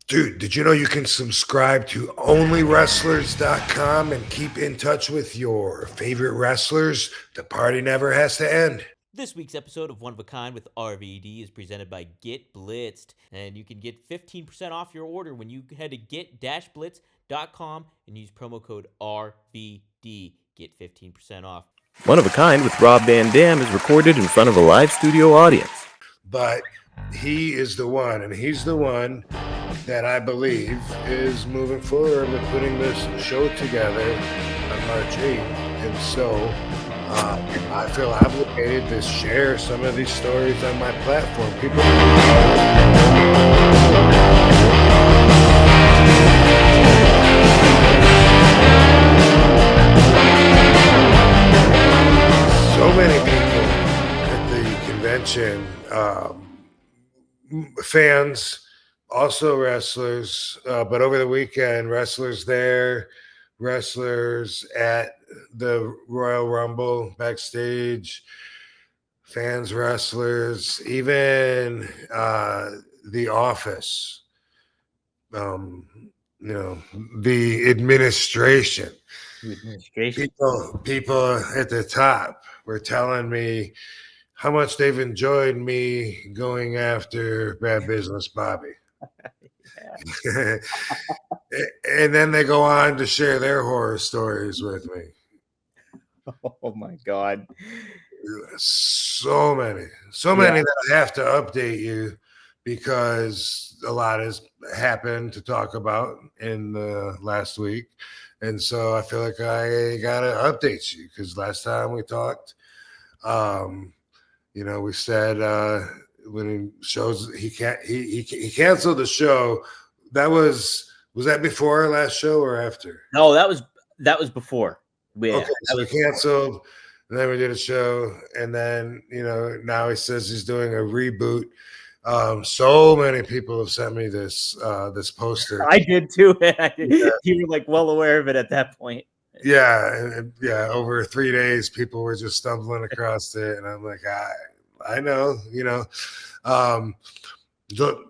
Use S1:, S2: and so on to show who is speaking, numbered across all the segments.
S1: Dude, did you know you can subscribe to onlywrestlers.com and keep in touch with your favorite wrestlers? The party never has to end.
S2: This week's episode of One of a Kind with RVD is presented by Get Blitzed, and you can get 15% off your order when you head to get-blitz.com and use promo code RVD. Get 15% off.
S3: One of a Kind with Rob Van Dam is recorded in front of a live studio audience.
S1: But he is the one, and he's the one that I believe is moving forward with putting this show together on March 8th. And so I feel obligated to share some of these stories on my platform. People. So many people at the convention, fans, also wrestlers, but over the weekend, wrestlers there, wrestlers at the Royal Rumble backstage, fans, wrestlers, even the office, the administration. People at the top were telling me how much they've enjoyed me going after Bad Business Bobby. And then they go on to share their horror stories with me.
S3: Oh my God.
S1: So many that I have to update you because a lot has happened to talk about in the last week. And so I feel like I got to update you because last time we talked, we said when he canceled the show. Was that before our last show or after?
S3: No, that was before.
S1: Okay, so he canceled, and then we did a show, and then now he says he's doing a reboot. So many people have sent me this poster.
S3: I did too. You were like well aware of it at that point.
S1: Yeah, over 3 days, people were just stumbling across it, and I'm like, I know,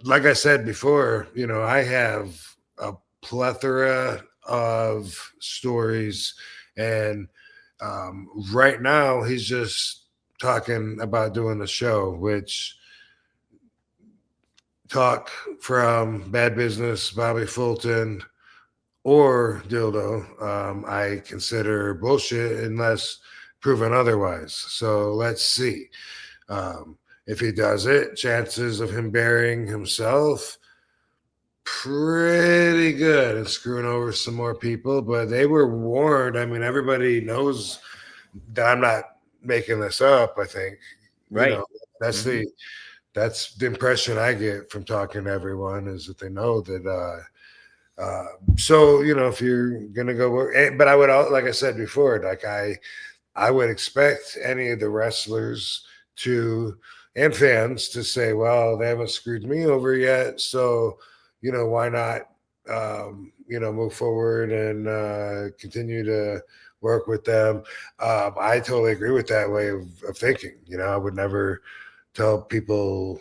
S1: like I said before, I have a plethora of stories, and right now he's just talking about doing a show, which talk from Bad Business, Bobby Fulton, or Dildo, I consider bullshit unless proven otherwise. So let's see. If he does it, chances of him burying himself, pretty good and screwing over some more people. But they were warned. I mean, everybody knows that I'm not making this up, I think.
S3: Right.
S1: That's that's the impression I get from talking to everyone, is that they know that so if you're gonna go work, but I would, like I said before, like I would expect any of the wrestlers and fans to say, well, they haven't screwed me over yet, so why not move forward and continue to work with them. I totally agree with that way of thinking. I would never tell people,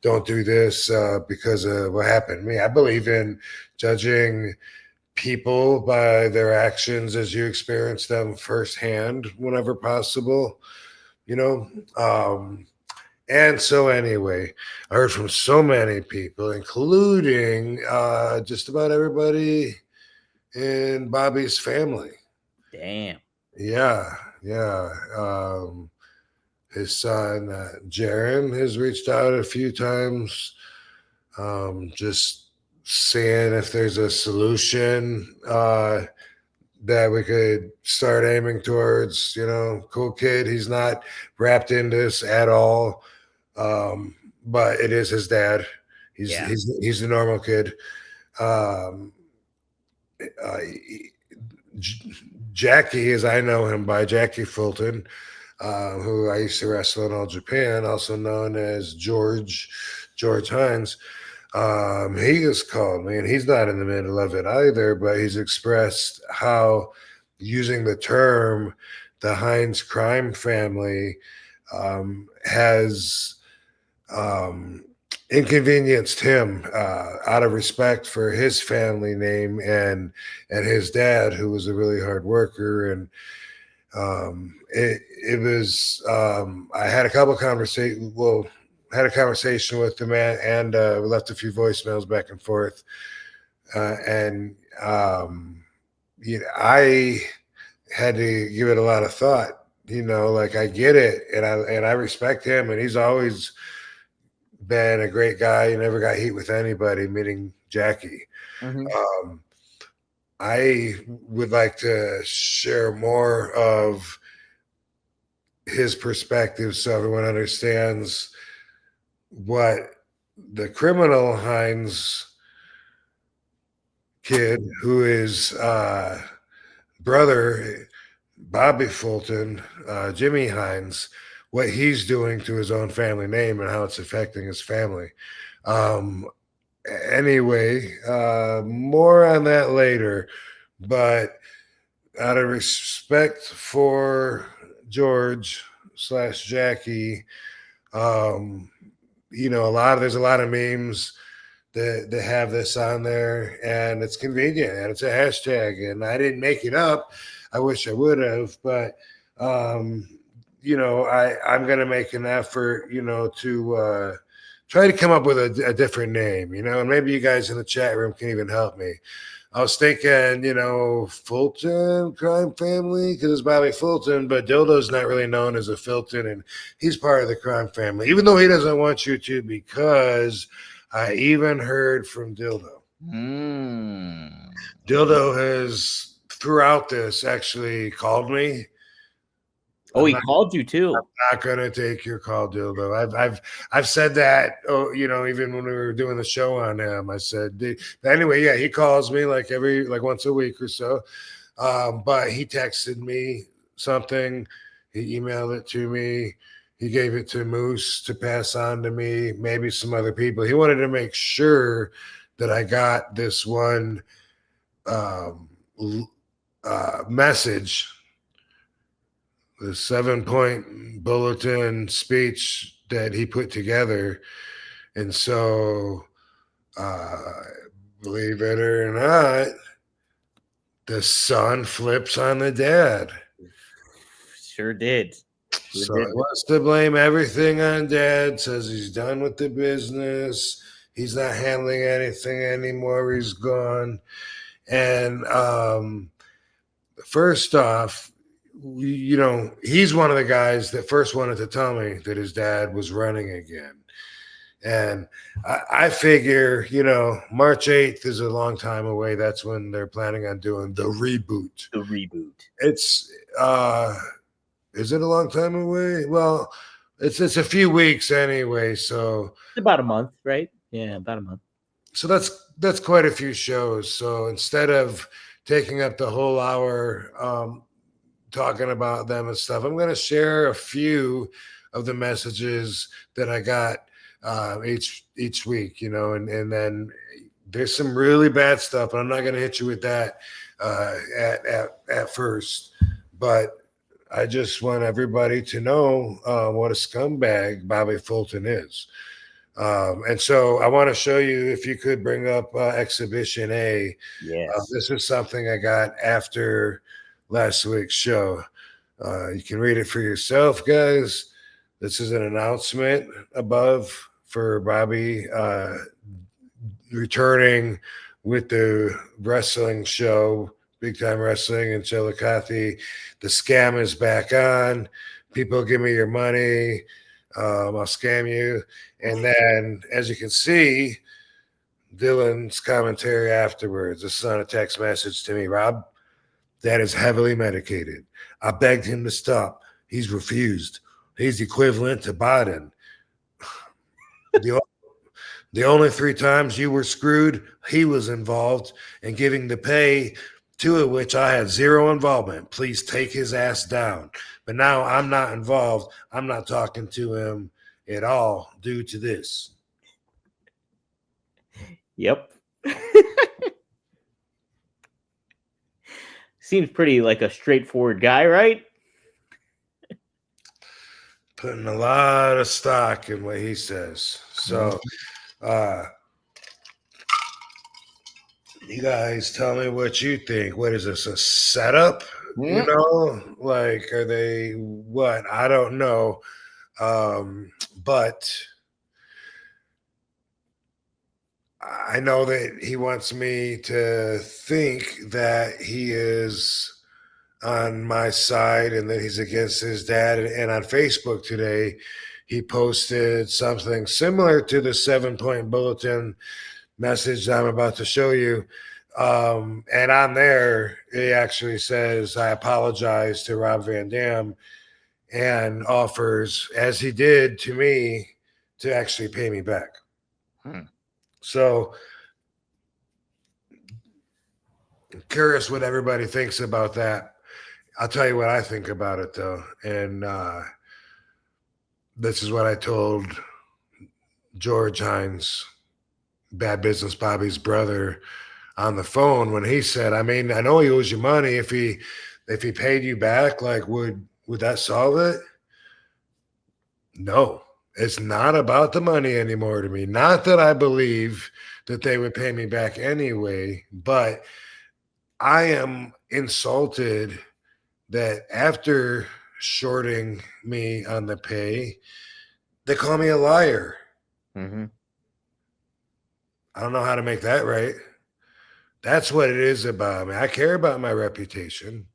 S1: don't do this because of what happened to me. I believe in judging people by their actions as you experience them firsthand whenever possible, and so anyway, I heard from so many people, including just about everybody in Bobby's family.
S3: Damn.
S1: Yeah. His son, Jaron, has reached out a few times, just seeing if there's a solution that we could start aiming towards. Cool kid. He's not wrapped into this at all, but it is his dad. He's the normal kid. Jackie, as I know him by, Jackie Fulton, who I used to wrestle in All Japan, also known as George Hines. He has called me, and he's not in the middle of it either, but he's expressed how using the term the Hines crime family has inconvenienced him out of respect for his family name and his dad, who was a really hard worker. And it was I had a couple conversations. Well, had a conversation with the man, and we left a few voicemails back and forth. And I had to give it a lot of thought. Like, I get it, and I respect him, and he's always been a great guy. He never got heat with anybody, meaning Jackie.
S4: Mm-hmm.
S1: I would like to share more of his perspective so everyone understands what the criminal Hines kid, who is brother Bobby Fulton, Jimmy Hines, what he's doing to his own family name and how it's affecting his family. Anyway, more on that later, but out of respect for George / Jackie, there's a lot of memes that have this on there, and it's convenient, and it's a hashtag, and I didn't make it up. I wish I would have, but I'm going to make an effort, to try to come up with a different name, and maybe you guys in the chat room can even help me. I was thinking, Fulton crime family, because it's Bobby Fulton, but Dildo's not really known as a Fulton, and he's part of the crime family, even though he doesn't want you to, because I even heard from Dildo. Dildo has, throughout this, actually called me.
S4: Oh, he called you too.
S1: I'm not gonna take your call, Dildo. I've said that. Oh, even when we were doing the show on him, I said. Anyway, yeah, he calls me like once a week or so. But he texted me something. He emailed it to me. He gave it to Moose to pass on to me. Maybe some other people. He wanted to make sure that I got this one message. The 7-point bulletin speech that he put together. And so, believe it or not, the son flips on the dad.
S4: Sure did.
S1: He wants to blame everything on dad, says he's done with the business. He's not handling anything anymore. He's gone. And first off, he's one of the guys that first wanted to tell me that his dad was running again. And I figure, March 8th is a long time away. That's when they're planning on doing the reboot. It's, is it a long time away? Well, it's a few weeks anyway. So
S4: it's about a month, right? Yeah, about a month.
S1: So that's quite a few shows. So instead of taking up the whole hour, talking about them and stuff, I'm going to share a few of the messages that I got each week, and then there's some really bad stuff, but I'm not going to hit you with that at first. But I just want everybody to know what a scumbag Bobby Fulton is. And so I want to show you, if you could bring up Exhibition A.
S4: Yes.
S1: This is something I got after last week's show. You can read it for yourself, guys. This is an announcement above for Bobby returning with the wrestling show, Big Time Wrestling in Chillicothe. The scam is back on. People, give me your money. I'll scam you. And then, as you can see, Dylan's commentary afterwards. This is on a text message to me. Rob, Dad is heavily medicated. I begged him to stop. He's refused. He's equivalent to Biden. The only 3 times you were screwed, he was involved in giving the pay, to which I had zero involvement. Please take his ass down. But now I'm not involved. I'm not talking to him at all due to this.
S4: Yep. Seems pretty like a straightforward guy, right?
S1: Putting a lot of stock in what he says. So You guys tell me what you think. What is this, a setup? You know, like, are they what? I don't know. But I know that he wants me to think that he is on my side and that he's against his dad. And on Facebook today, he posted something similar to the 7-point bulletin message that I'm about to show you. And on there, he actually says, I apologize to Rob Van Dam, and offers, as he did to me, to actually pay me back. So I'm curious what everybody thinks about that. I'll tell you what I think about it, though. And this is what I told George Hines, Bad Business Bobby's brother, on the phone when he said, I mean, I know he owes you money. If he paid you back, like, would that solve it? No, it's not about the money anymore to me. Not that I believe that they would pay me back anyway, but I am insulted that after shorting me on the pay, they call me a liar.
S4: Mm-hmm.
S1: I don't know how to make that right. That's what it is about me. I care about my reputation.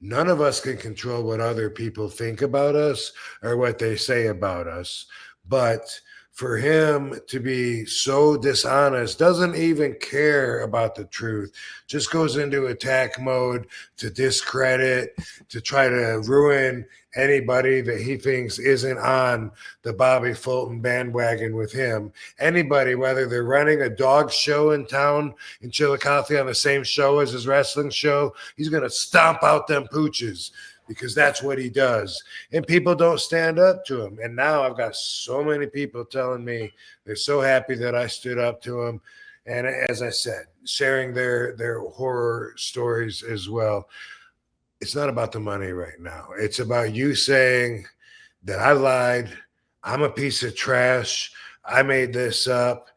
S1: None of us can control what other people think about us or what they say about us. But for him to be so dishonest, doesn't even care about the truth, just goes into attack mode to discredit, to try to ruin anybody that he thinks isn't on the Bobby Fulton bandwagon with him. Anybody, whether they're running a dog show in town in Chillicothe on the same show as his wrestling show, he's going to stomp out them pooches because that's what he does. And people don't stand up to him. And now I've got so many people telling me they're so happy that I stood up to him. And as I said, sharing their horror stories as well. It's not about the money right now. It's about you saying that I lied. I'm a piece of trash. I made this up.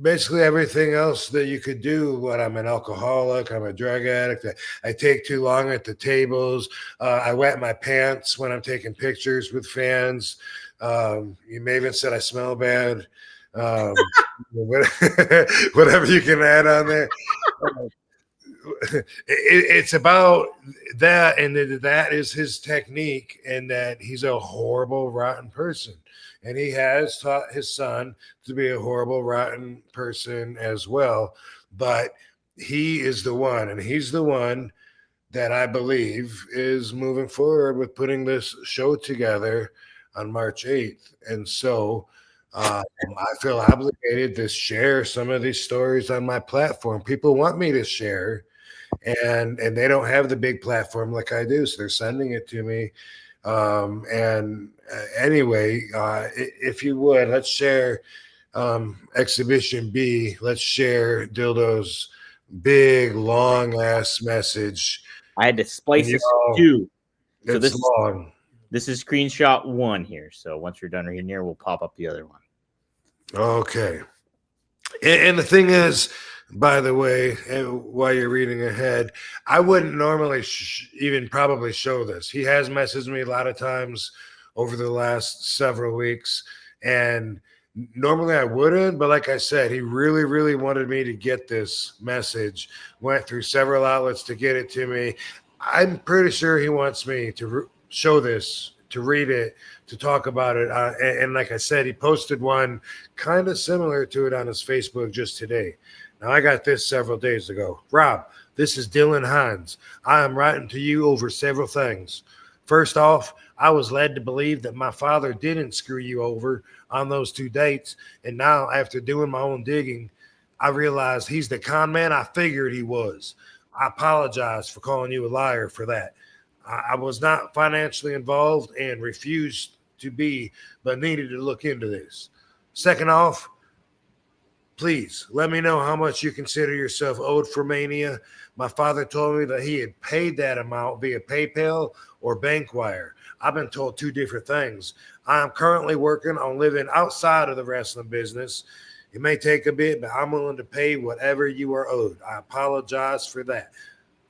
S1: Basically everything else that you could do. What, I'm an alcoholic, I'm a drug addict, I take too long at the tables, I wet my pants when I'm taking pictures with fans. You may even said I smell bad. Whatever you can add on there. It's about that, and that is his technique, and that he's a horrible, rotten person. And he has taught his son to be a horrible, rotten person as well. But he is the one, and he's the one that I believe is moving forward with putting this show together on March 8th. And so I feel obligated to share some of these stories on my platform. People want me to share, and they don't have the big platform like I do, so they're sending it to me. Anyway, if you would, let's share Exhibition B. Let's share Dildo's big, long ass message.
S4: I had to splice
S1: You
S4: this
S1: know,
S4: too. So
S1: It's long.
S4: This is screenshot 1 here. So once you're done right here, we'll pop up the other one.
S1: Okay. And the thing is, by the way, while you're reading ahead, I wouldn't normally even probably show this. He has messaged me a lot of times over the last several weeks, and normally I wouldn't, but like I said, he really, really wanted me to get this message, went through several outlets to get it to me. I'm pretty sure he wants me to show this, to read it, to talk about it. And like I said, he posted one kind of similar to it on his Facebook just today. Now, I got this several days ago. Rob, this is Dylan Hines. I am writing to you over several things. First off, I was led to believe that my father didn't screw you over on those 2 dates. And now, after doing my own digging, I realized he's the con man I figured he was. I apologize for calling you a liar for that. I was not financially involved and refused to be, but needed to look into this. Second off, Please let me know how much you consider yourself owed for Mania. My father told me that he had paid that amount via PayPal or bank wire. I've been told two different things. I am currently working on living outside of the wrestling business. It may take a bit, but I'm willing to pay whatever you are owed. I apologize for that.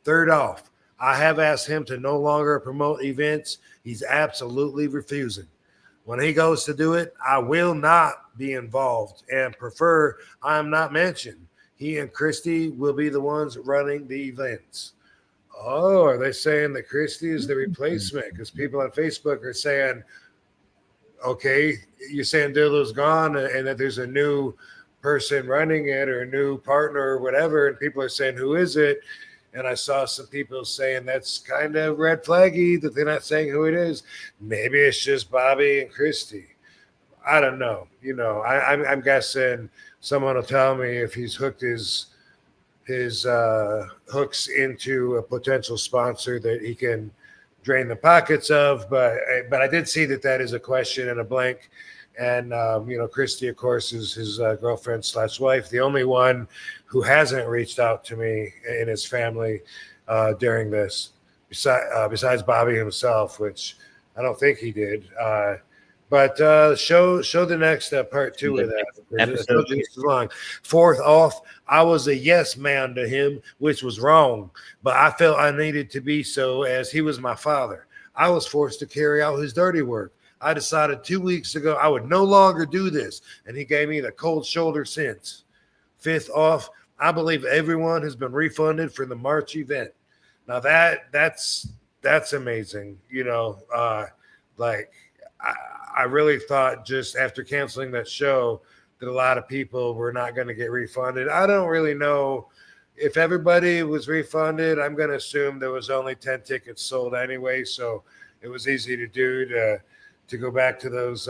S1: Third off, I have asked him to no longer promote events. He's absolutely refusing. When he goes to do it, I will not be involved and prefer I am not mentioned. He and Christy will be the ones running the events. Oh, are they saying that Christy is the replacement? Because people on Facebook are saying, okay, you're saying Dildo's gone and that there's a new person running it or a new partner or whatever. And people are saying, who is it? And I saw some people saying that's kind of red flaggy that they're not saying who it is. Maybe it's just Bobby and Christy. I don't know. I'm guessing someone will tell me if he's hooked his hooks into a potential sponsor that he can drain the pockets of. But I did see that is a question and a blank. And Christy, of course, is his girlfriend / wife, the only one who hasn't reached out to me in his family during this, besides Bobby himself, which I don't think he did. But show the next part 2 of that.
S4: Episode
S1: It's long. Fourth off, I was a yes man to him, which was wrong, but I felt I needed to be so as he was my father. I was forced to carry out his dirty work. I decided 2 weeks ago I would no longer do this, and he gave me the cold shoulder since. Fifth off, I believe everyone has been refunded for the March event. Now that's amazing. I really thought just after canceling that show that a lot of people were not going to get refunded. I don't really know if everybody was refunded. I'm going to assume there was only 10 tickets sold anyway, so it was easy to do to go back to those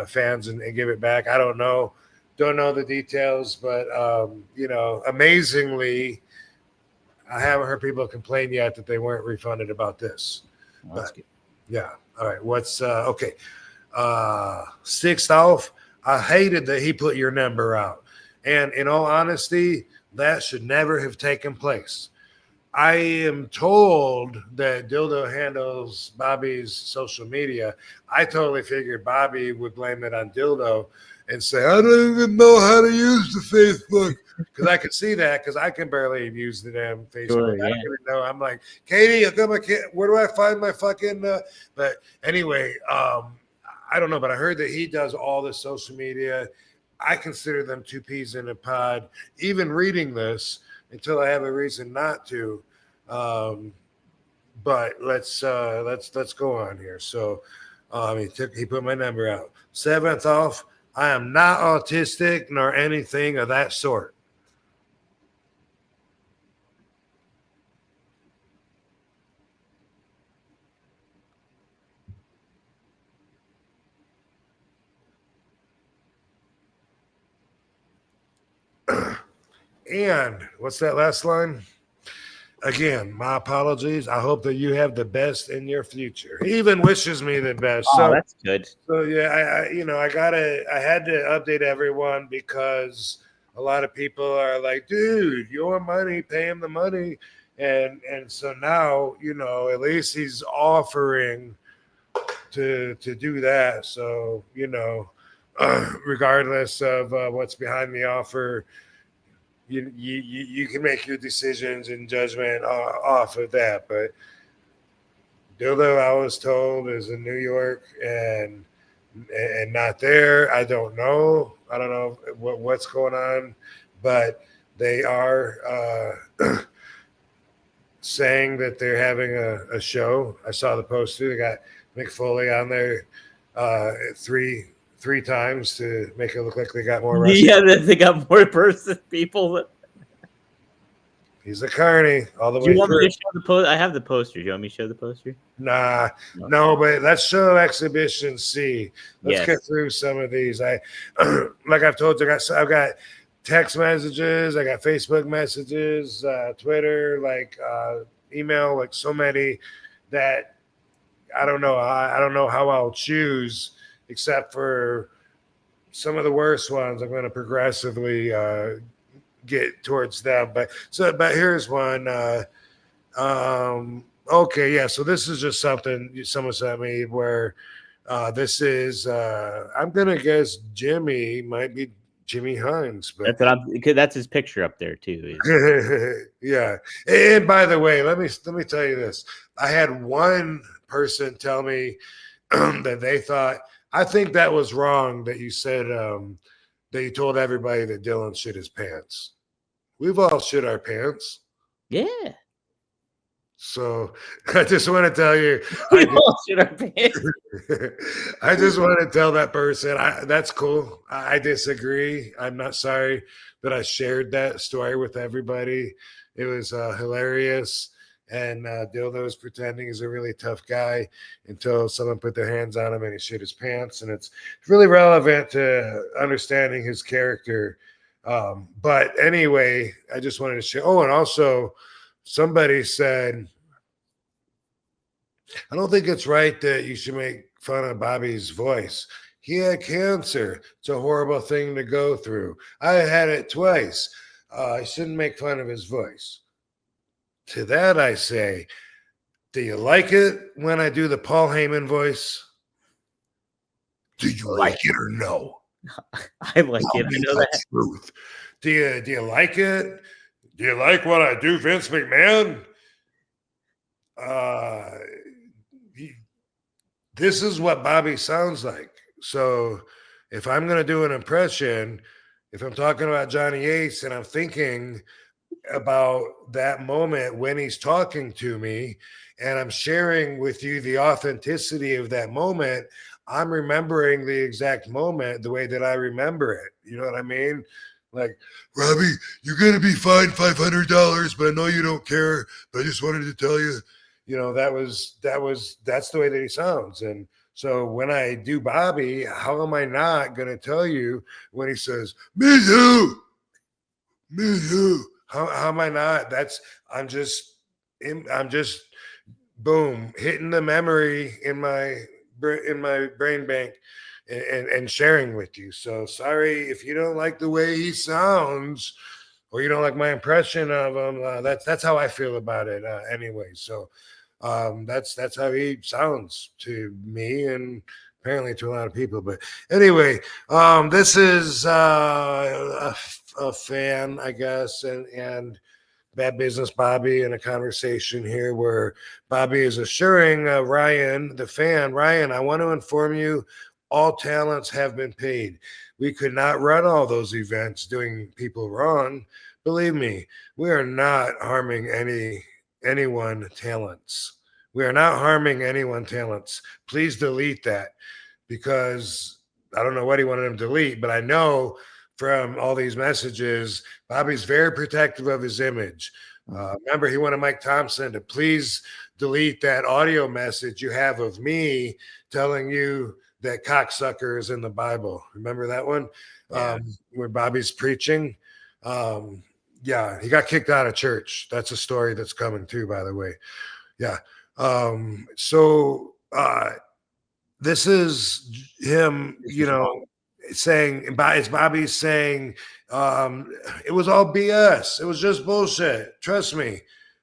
S1: fans and give it back. I don't know the details, but amazingly, I haven't heard people complain yet that they weren't refunded about this.
S4: Well, that's good.
S1: Yeah. All right. What's okay? Sixth off, I hated that he put your number out, and in all honesty, that should never have taken place. I am told that Dildo handles Bobby's social media. I totally figured Bobby would blame it on Dildo and say, I don't even know how to use the Facebook. Because I could see that because I can barely use the damn Facebook.
S4: Sure, yeah.
S1: I don't even know. I'm like, Katie, where do I find my fucking but anyway, I don't know, but I heard that he does all the social media. I consider them two peas in a pod. Even reading this, until I have a reason not to. But let's go on here. So he put my number out. Seventh off, I am not autistic nor anything of that sort. And what's that last line? Again, my apologies. I hope that you have the best in your future. He even wishes me the best.
S4: Oh, that's good.
S1: So yeah, I had to update everyone because a lot of people are like, dude, your money, pay him the money. And so now, at least he's offering to do that. So, regardless of what's behind the offer, you can make your decisions and judgment off of that. But Dildo, I was told, is in New York and not there. I don't know. I don't know what's going on, but they are saying that they're having a show. I saw the poster. They got Mick Foley on there three times to make it look like they got more wrestling.
S4: Yeah, they got more people.
S1: He's a carny all the way
S4: Do you want
S1: through.
S4: me to show the poster? I have the poster. Do you want me to show the poster?
S1: Nah, no, but let's show exhibition C. Let's
S4: Yes.
S1: get through some of these. Like I've told you, I've got text messages, I got Facebook messages, Twitter, email, like so many that I don't know. I don't know how I'll choose, except for some of the worst ones. I'm going to progressively get towards them. But here's one. Okay, yeah. So this is just something someone sent me where this is. I'm gonna guess Jimmy might be Jimmy Hines, but
S4: That's his picture up there too.
S1: yeah. And by the way, let me tell you this. I had one person tell me that they thought, I think that was wrong that you said that you told everybody that Dylan shit his pants. We've all shit our pants.
S4: Yeah.
S1: So I just want to tell you,
S4: We all shit our pants.
S1: I just want to tell that person that's cool. I disagree. I'm not sorry that I shared that story with everybody. It was hilarious. And Dildo was pretending he's a really tough guy until someone put their hands on him and he shit his pants. And it's really relevant to understanding his character. But anyway, I just wanted to share. Oh, and also somebody said, I don't think it's right that you should make fun of Bobby's voice. He had cancer. It's a horrible thing to go through. I had it twice. I shouldn't make fun of his voice. To that I say, do you like it when I do the Paul Heyman voice? Do you like it or no?
S4: I like it. I know that.
S1: Truth. Do you like it? Do you like what I do, Vince McMahon? This is what Bobby sounds like. So if I'm going to do an impression, if I'm talking about Johnny Ace and I'm thinking about that moment when he's talking to me and I'm sharing with you the authenticity of that moment, I'm remembering the exact moment the way that I remember it. You know what I mean? Like, Robbie, you're going to be fined $500, but I know you don't care. But I just wanted to tell you, that's the way that he sounds. And so when I do Bobby, how am I not going to tell you when he says, me too, me too? How am I not? I'm just boom, hitting the memory in my brain bank and sharing with you. So sorry if you don't like the way he sounds or you don't like my impression of him. That's how I feel about it anyway. So that's how he sounds to me and apparently to a lot of people. But anyway, this is a fan, I guess, and Bad Business Bobby in a conversation here where Bobby is assuring Ryan, the fan, Ryan, I want to inform you all talents have been paid. We could not run all those events doing people wrong. Believe me, we are not harming anyone talents. We are not harming anyone talents. Please delete that because I don't know what he wanted him to delete, but I know from all these messages, Bobby's very protective of his image. Remember, he wanted Mike Thompson to please delete that audio message you have of me telling you that cocksucker is in the Bible. Remember that one?
S4: Yeah.
S1: Where Bobby's preaching? Yeah, he got kicked out of church. That's a story that's coming too, by the way. Yeah. So this is him, saying, it's Bobby saying, it was all BS. It was just bullshit. Trust me,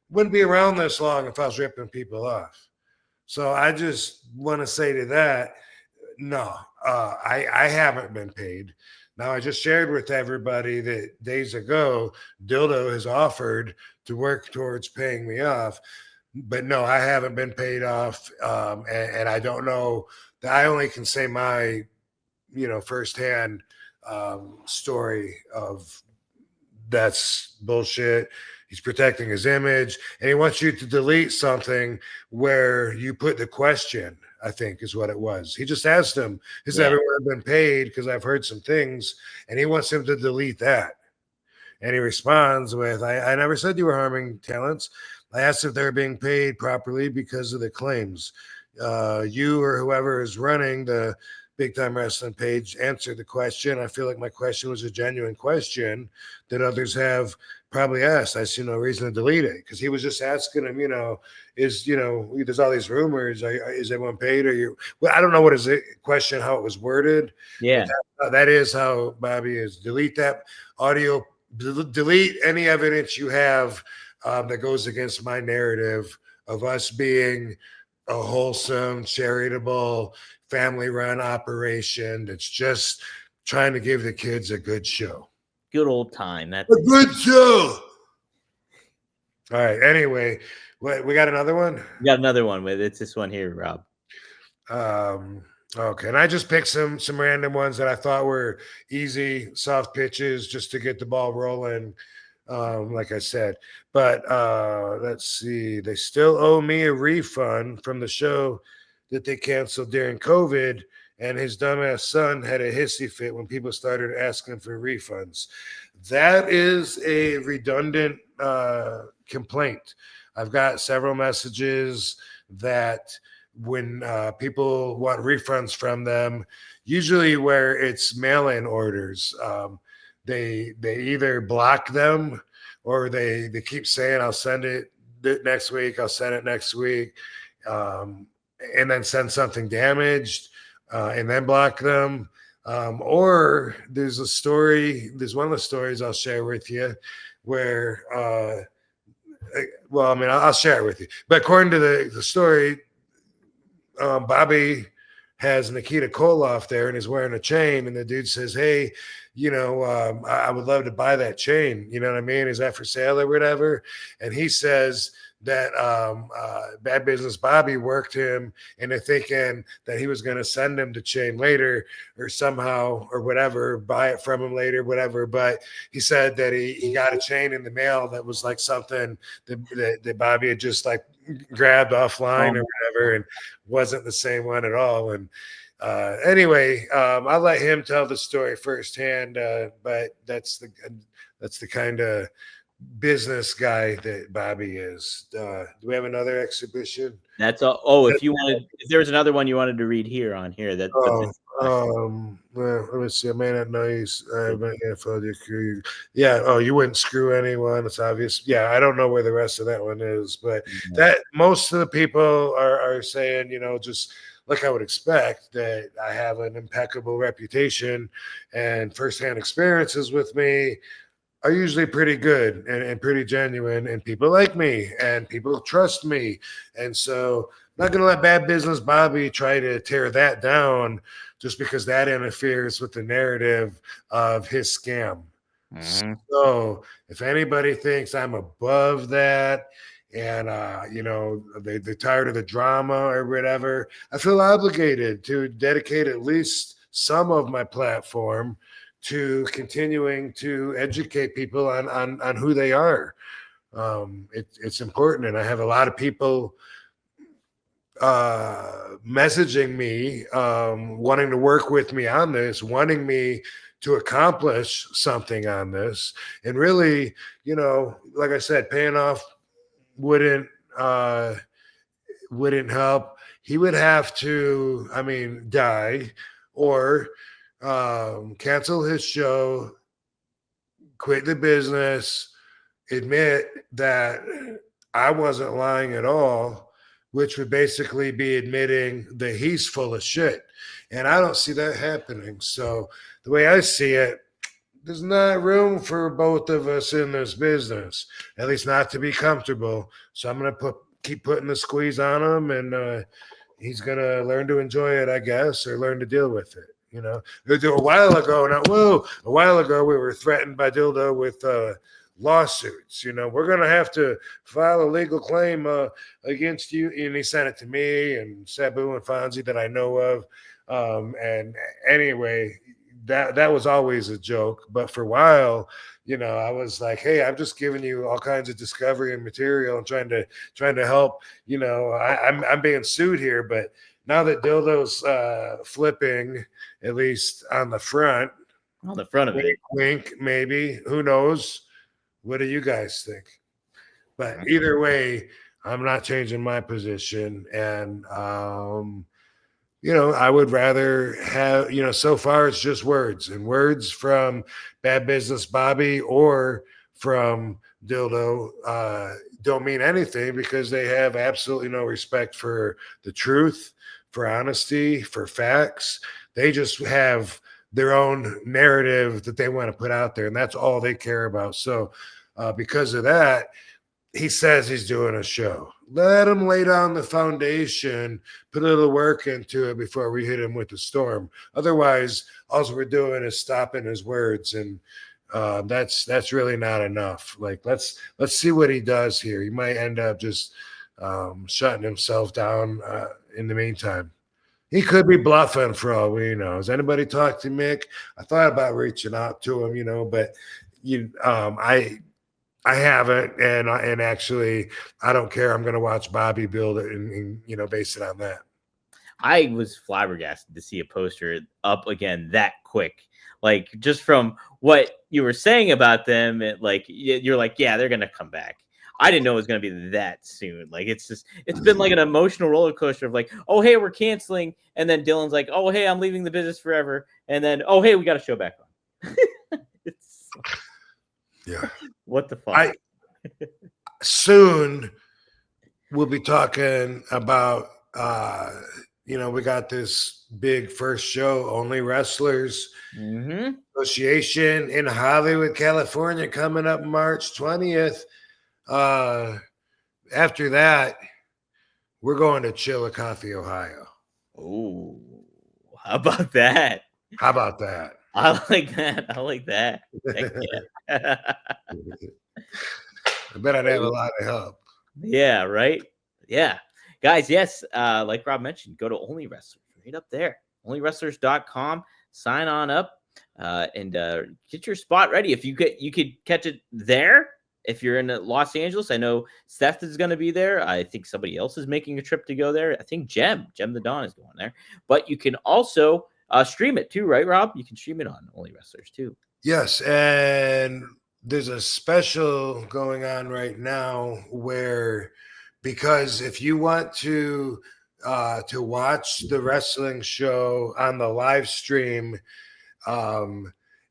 S1: wouldn't be around this long if I was ripping people off. So I just want to say to that, no, I haven't been paid. Now, I just shared with everybody that days ago, Dildo has offered to work towards paying me off. But no, I haven't been paid off. And I don't know. I only can say my, firsthand story of that's bullshit. He's protecting his image. And he wants you to delete something where you put the question, I think is what it was. He just asked him, has everyone been paid? Because I've heard some things. And he wants him to delete that. And he responds with, I never said you were harming talents. I asked if they're being paid properly because of the claims. You or whoever is running the Big Time Wrestling page answered the question. I feel like my question was a genuine question that others have probably asked. I see no reason to delete it because he was just asking him, there's all these rumors. Is everyone paid? Or you? Well, I don't know what his question, how it was worded.
S4: Yeah.
S1: But that is how Bobby is. Delete that audio. Delete any evidence you have that goes against my narrative of us being a wholesome, charitable, family-run operation that's just trying to give the kids a good show.
S4: Good old time. That's
S1: a good show. All right. Anyway, we got another one.
S4: We got another one with it's this one here, Rob.
S1: Okay, and I just picked some random ones that I thought were easy, soft pitches just to get the ball rolling. Like I said, but let's see. They still owe me a refund from the show that they canceled during COVID, and his dumbass son had a hissy fit when people started asking for refunds. That is a redundant complaint. I've got several messages that when people want refunds from them, usually where it's mail-in orders, they either block them or they keep saying, I'll send it next week, I'll send it next week, and then send something damaged and then block them. Or there's one of the stories I'll share with you where, I'll share it with you. But according to the story, Bobby has Nikita Koloff there and he's wearing a chain, and the dude says, hey, I would love to buy that chain. You know what I mean? Is that for sale or whatever? And he says that Bad Business Bobby worked him into thinking that he was going to send him the chain later or somehow or whatever, buy it from him later, whatever. But he said that he got a chain in the mail that was like something that Bobby had just like grabbed offline or whatever, and wasn't the same one at all. And anyway, I'll let him tell the story firsthand, but that's the kind of business guy that Bobby is. Do we have another exhibition?
S4: That's all. Oh, if there was another one you wanted to read here on here,
S1: well, let me see. I may not know you. Yeah. Oh, you wouldn't screw anyone. It's obvious. Yeah, I don't know where the rest of that one is, but that most of the people are saying, just like I would expect, that I have an impeccable reputation and firsthand experiences with me are usually pretty good and pretty genuine, and people like me and people trust me. And so I'm not going to let Bad Business Bobby try to tear that down just because that interferes with the narrative of his scam. Mm-hmm. So if anybody thinks I'm above that and, they're tired of the drama or whatever, I feel obligated to dedicate at least some of my platform to continuing to educate people on who they are. It's important. And I have a lot of people messaging me, wanting to work with me on this, wanting me to accomplish something on this. And really, like I said, paying off wouldn't help. He would have to, die or cancel his show, quit the business, admit that I wasn't lying at all, which would basically be admitting that he's full of shit. And I don't see that happening. So the way I see it, there's not room for both of us in this business, at least not to be comfortable. So I'm going to keep putting the squeeze on him, and he's going to learn to enjoy it, I guess, or learn to deal with it. A while ago, we were threatened by Dildo with lawsuits. We're going to have to file a legal claim against you. And he sent it to me and Sabu and Fonzie that I know of. And anyway, that was always a joke. But for a while, I was like, hey, I'm just giving you all kinds of discovery and material and trying to help. I'm being sued here, but now that Dildo's flipping, at least on the front
S4: of it,
S1: wink, maybe, who knows? What do you guys think? But either way, I'm not changing my position. And I would rather have, so far it's just words, and words from Bad Business Bobby or from Dildo don't mean anything because they have absolutely no respect for the truth, for honesty, for facts. They just have their own narrative that they want to put out there, and that's all they care about. So, because of that, he says he's doing a show. Let him lay down the foundation, put a little work into it before we hit him with the storm. Otherwise, all we're doing is stopping his words, and that's really not enough. Like let's see what he does here. He might end up just shutting himself down in the meantime. He could be bluffing for all we know. Has anybody talked to Mick? I thought about reaching out to him, but I haven't, and actually, I don't care. I'm going to watch Bobby build it and base it on that.
S4: I was flabbergasted to see a poster up again that quick. Like just from what you were saying about them, you're like, yeah, they're going to come back. I didn't know it was going to be that soon. Like it's been like an emotional roller coaster of like, oh hey, we're canceling, and then Dylan's like, oh hey, I'm leaving the business forever, and then oh hey, we got a show back on.
S1: Yeah.
S4: What the fuck?
S1: Soon we'll be talking about we got this big first show, Only Wrestlers Association in Hollywood, California, coming up March 20th. After that, we're going to Chillicothe, Ohio.
S4: Oh, how about that?
S1: How about that?
S4: I like that. I like that. Heck yeah.
S1: I bet I'd have a lot of help.
S4: Yeah, right? Yeah. Guys, yes, like Rob mentioned, go to Only Wrestlers right up there. onlywrestlers.com. Sign on up and get your spot ready. If you could catch it there. If you're in Los Angeles, I know Seth is going to be there. I think somebody else is making a trip to go there. I think Jem the Dawn is going there. But you can also stream it too, right, Rob? You can stream it on Only Wrestlers too.
S1: Yes, and there's a special going on right now where, because if you want to watch the wrestling show on the live stream,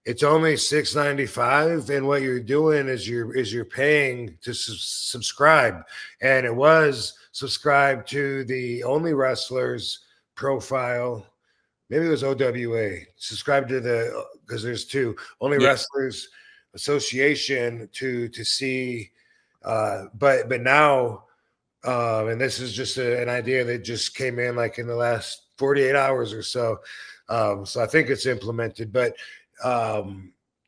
S1: it's only $6.95, and what you're doing is you're paying to subscribe, and it was subscribed to the Only Wrestlers profile. Maybe it was OWA. Subscribe to because there's two Only Wrestlers Association to see, but now, and this is just an idea that just came in like in the last 48 hours or so. So I think it's implemented, but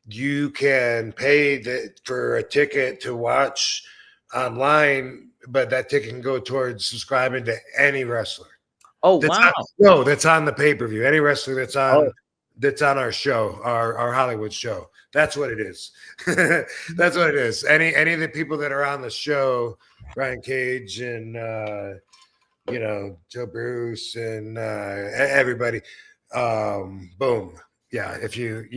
S1: you can pay for a ticket to watch online, but that ticket can go towards subscribing to any wrestler.
S4: Oh, wow.
S1: That's on the pay-per-view. Any wrestler that's on our show, our Hollywood show. That's what it is. That's what it is. Any of the people that are on the show, Brian Cage and Joe Bruce and everybody. Boom. Yeah, if you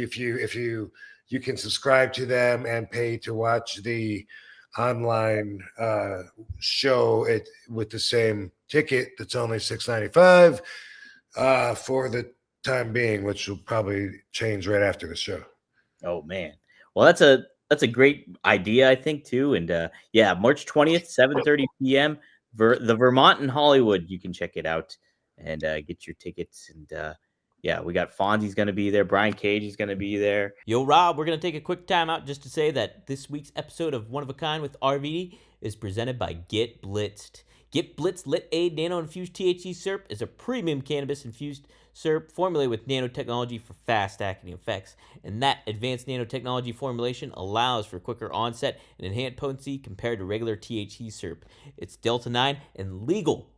S1: can subscribe to them and pay to watch the online show with the same ticket that's only $6.95 for the time being, which will probably change right after the show.
S4: Oh man, well that's a great idea, I think too. And March 20th, 7:30 p.m. The Vermont in Hollywood. You can check it out and get your tickets. And we got Fonzie's going to be there. Brian Cage is going to be there.
S2: Yo, Rob, we're going to take a quick time out just to say that this week's episode of One of a Kind with RVD is presented by Get Blitzed. Get Blitzed Lit Aid Nano Infused THC Syrup is a premium cannabis infused syrup formulated with nanotechnology for fast-acting effects. And that advanced nanotechnology formulation allows for quicker onset and enhanced potency compared to regular THC syrup. It's Delta 9 and legal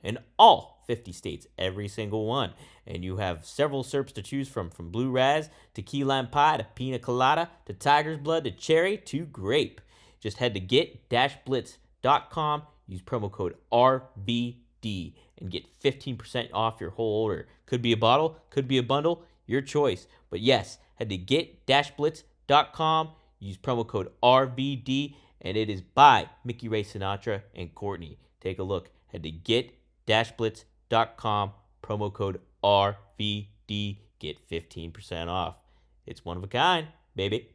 S2: in all 50 states, every single one. And you have several syrups to choose from Blue Raz to Key Lime Pie to Pina Colada to Tiger's Blood to Cherry to Grape. Just head to get-blitz.com, use promo code RVD, and get 15% off your whole order. Could be a bottle, could be a bundle, your choice. But yes, head to get-blitz.com, use promo code RVD, and it is by Mickey Ray Sinatra and Courtney. Take a look. Head to get-blitz.com, promo code RVD. Get 15% off. It's one of a kind, baby.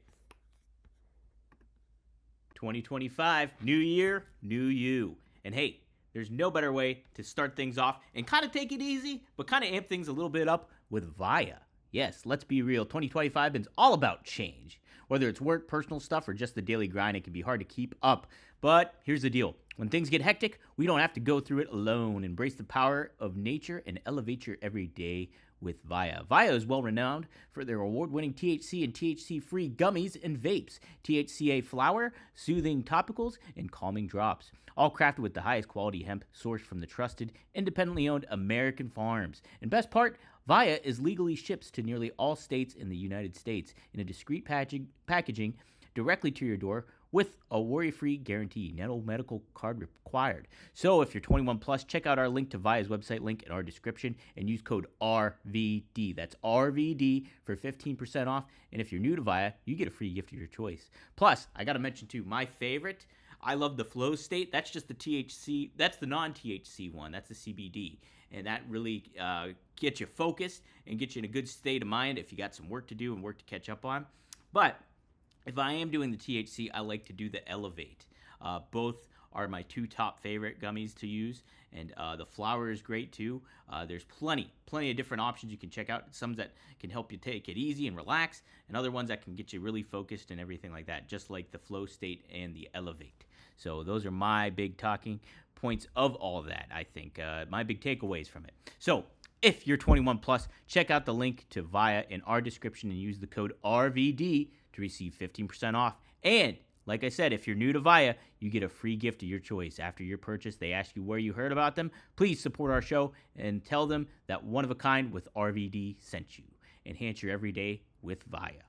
S4: 2025, new year, new you. And hey, there's no better way to start things off and kind of take it easy, but kind of amp things a little bit up with Viia. Yes, let's be real. 2025 is all about change. Whether it's work, personal stuff, or just the daily grind, it can be hard to keep up. But here's the deal. When things get hectic, we don't have to go through it alone. Embrace the power of nature and elevate your everyday with Viia. Viia is well renowned for their award-winning THC and THC-free gummies and vapes, THCA flower, soothing topicals, and calming drops. All crafted with the highest quality hemp sourced from the trusted, independently owned American farms. And best part, Viia is legally shipped to nearly all states in the United States in a discreet packaging directly to your door with a worry-free guarantee. No medical card required. So if you're 21 plus, check out our link to Viia's website link in our description and use code RVD. That's RVD for 15% off. And if you're new to Viia, you get a free gift of your choice. Plus, I got to mention too, my favorite, I love the Flow State. That's just the THC. That's the non-THC one. That's the CBD. And that really gets you focused and gets you in a good state of mind if you got some work to do and work to catch up on. But if I am doing the THC, I like to do the Elevate. Both are my two top favorite gummies to use, and the flower is great too. There's plenty of different options you can check out. Some that can help you take it easy and relax, and other ones that can get you really focused and everything like that, just like the Flow State and the Elevate. So those are my big talking points of all of that, I think. My big takeaways from it. So if you're 21 plus, check out the link to Viia in our description and use the code RVD to receive 15% off. And like I said, if you're new to Viia, you get a free gift of your choice. After your purchase, they ask you where you heard about them. Please support our show and tell them that One of a Kind with RVD sent you. Enhance your everyday with Viia.